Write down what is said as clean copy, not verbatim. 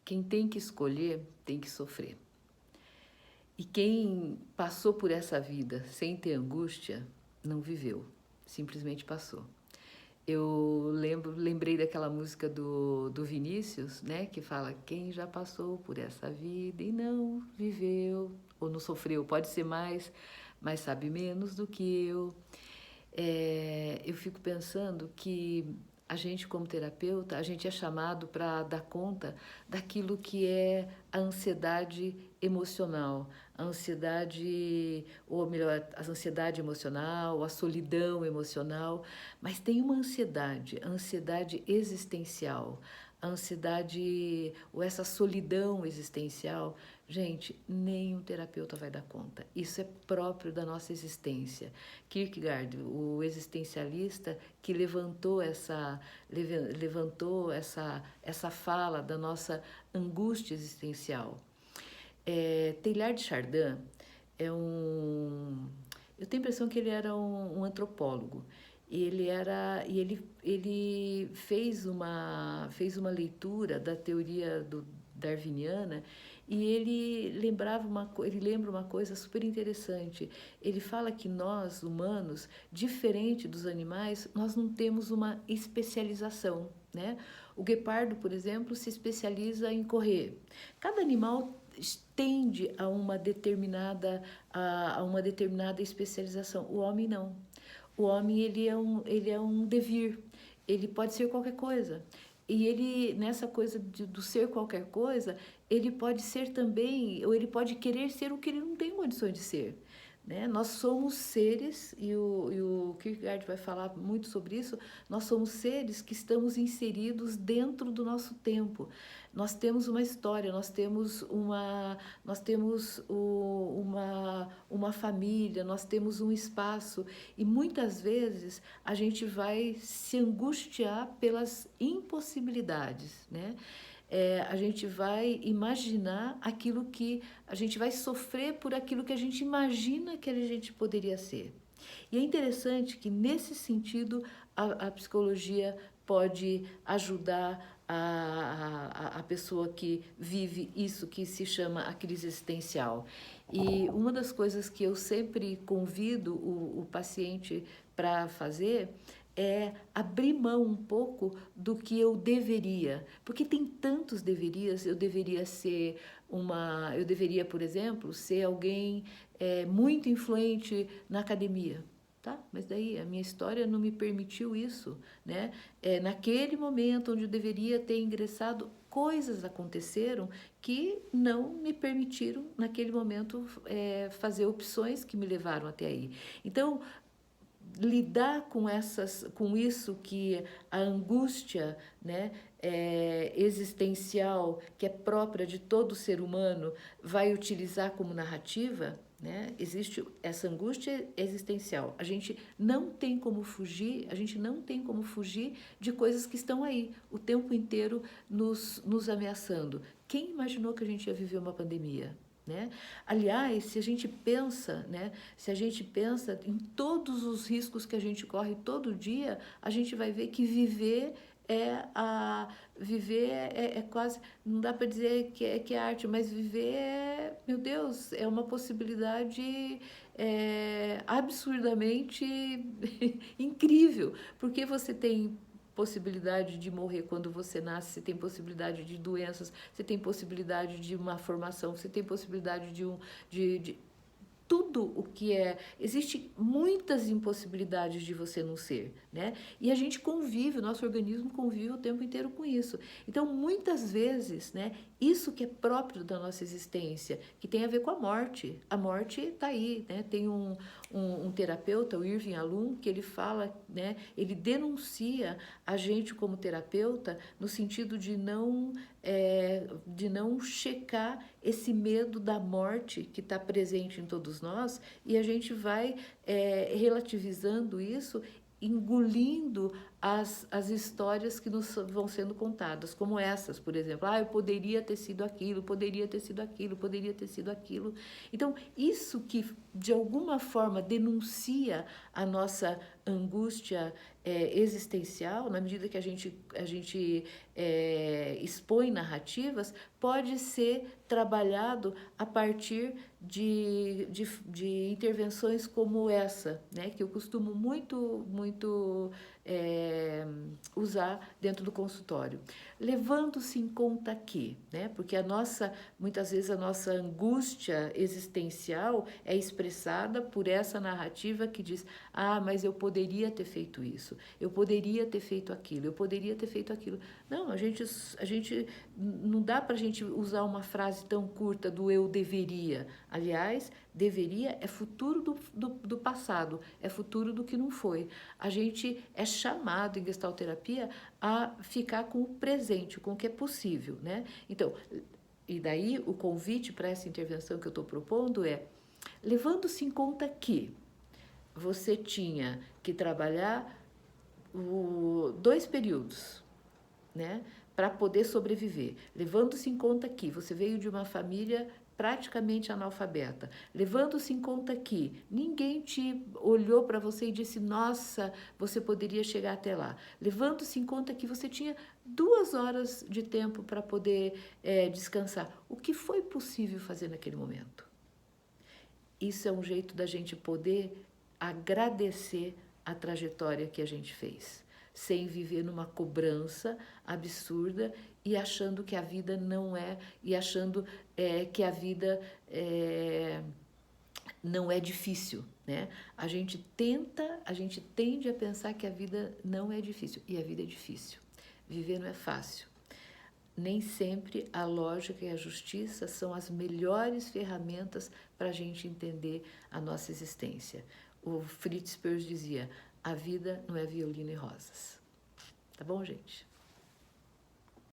Quem tem que escolher tem que sofrer. E quem passou por essa vida sem ter angústia, não viveu, simplesmente passou. Eu lembrei daquela música do Vinícius, né, que fala: quem já passou por essa vida e não viveu, ou não sofreu, pode ser mais, mas sabe menos do que eu. Eu fico pensando que a gente, como terapeuta, a gente é chamado para dar conta daquilo que é a ansiedade emocional, a ansiedade, ou melhor, a ansiedade emocional, a solidão emocional, mas tem uma ansiedade, a ansiedade existencial, a ansiedade ou essa solidão existencial. Gente, nenhum terapeuta vai dar conta. Isso é próprio da nossa existência. Kierkegaard, o existencialista que levantou essa fala da nossa angústia existencial. Teilhard de Chardin é eu tenho a impressão que ele era um antropólogo. Ele fez uma leitura da teoria darwiniana, e ele lembra uma coisa super interessante. Ele fala que nós, humanos, diferente dos animais, nós não temos uma especialização, né? O guepardo, por exemplo, se especializa em correr. Cada animal tende a uma determinada especialização. O homem não. O homem ele é um devir. Ele pode ser qualquer coisa. E ele, nessa coisa do ser qualquer coisa, ele pode ser também, ou ele pode querer ser o que ele não tem condições de ser. Né? Nós somos seres, e o Kierkegaard vai falar muito sobre isso, nós somos seres que estamos inseridos dentro do nosso tempo. Nós temos uma história, nós temos uma família, nós temos um espaço, e muitas vezes a gente vai se angustiar pelas impossibilidades, né? A gente vai imaginar aquilo que a gente vai sofrer por aquilo que a gente imagina que a gente poderia ser. E é interessante que, nesse sentido, a psicologia pode ajudar a pessoa que vive isso que se chama a crise existencial. E uma das coisas que eu sempre convido o paciente para fazer é abrir mão um pouco do que eu deveria, porque tem tantos deverias. Eu deveria, por exemplo, ser alguém muito influente na academia, tá? Mas daí a minha história não me permitiu isso, né? Naquele momento onde eu deveria ter ingressado, coisas aconteceram que não me permitiram, naquele momento, fazer opções que me levaram até aí. Então, lidar com isso que a angústia, né, existencial, que é própria de todo ser humano, vai utilizar como narrativa, né? Existe essa angústia existencial. A gente não tem como fugir de coisas que estão aí o tempo inteiro nos ameaçando. Quem imaginou que a gente ia viver uma pandemia? Né? Aliás, se a gente pensa em todos os riscos que a gente corre todo dia, a gente vai ver que viver é quase, não dá para dizer que é arte, mas viver meu Deus, é uma possibilidade absurdamente incrível, porque você tem possibilidade de morrer quando você nasce, você tem possibilidade de doenças, você tem possibilidade de uma formação, você tem possibilidade de tudo o que existem muitas impossibilidades de você não ser, né? E a gente convive, o nosso organismo convive o tempo inteiro com isso. Então, muitas vezes, né, isso que é próprio da nossa existência, que tem a ver com a morte está aí, né? Tem um terapeuta, o Irving Yalom, que ele fala, né, ele denuncia a gente como terapeuta no sentido de não checar esse medo da morte que está presente em todos nós, e a gente vai relativizando isso, engolindo as histórias que nos vão sendo contadas, como essas, por exemplo. Eu poderia ter sido aquilo, poderia ter sido aquilo, poderia ter sido aquilo. Então, isso que de alguma forma denuncia a nossa angústia existencial, na medida que a gente expõe narrativas, pode ser trabalhado a partir de intervenções como essa, né, que eu costumo muito usar dentro do consultório. Levando-se em conta que, né, porque muitas vezes a nossa angústia existencial é expressada por essa narrativa que diz: mas eu poderia ter feito isso, eu poderia ter feito aquilo, eu poderia ter feito aquilo. Não, a gente não dá para a gente usar uma frase tão curta do eu deveria. Aliás, deveria é futuro do passado, é futuro do que não foi. A gente é chamado em gestalterapia a ficar com o presente, com o que é possível, né? Então, e daí o convite para essa intervenção que eu estou propondo é: levando-se em conta que você tinha que trabalhar 2 períodos, né, para poder sobreviver, levando-se em conta que você veio de uma família praticamente analfabeta, levando-se em conta que ninguém te olhou para você e disse: nossa, você poderia chegar até lá, levando-se em conta que você tinha 2 horas de tempo para poder descansar. O que foi possível fazer naquele momento? Isso é um jeito da gente poder agradecer a trajetória que a gente fez, sem viver numa cobrança absurda e achando que a vida não é, e achando que a vida não é difícil, né? A gente tende a pensar que a vida não é difícil, e a vida é difícil. Viver não é fácil. Nem sempre a lógica e a justiça são as melhores ferramentas para a gente entender a nossa existência. O Fritz Perls dizia: a vida não é violino e rosas. Tá bom, gente?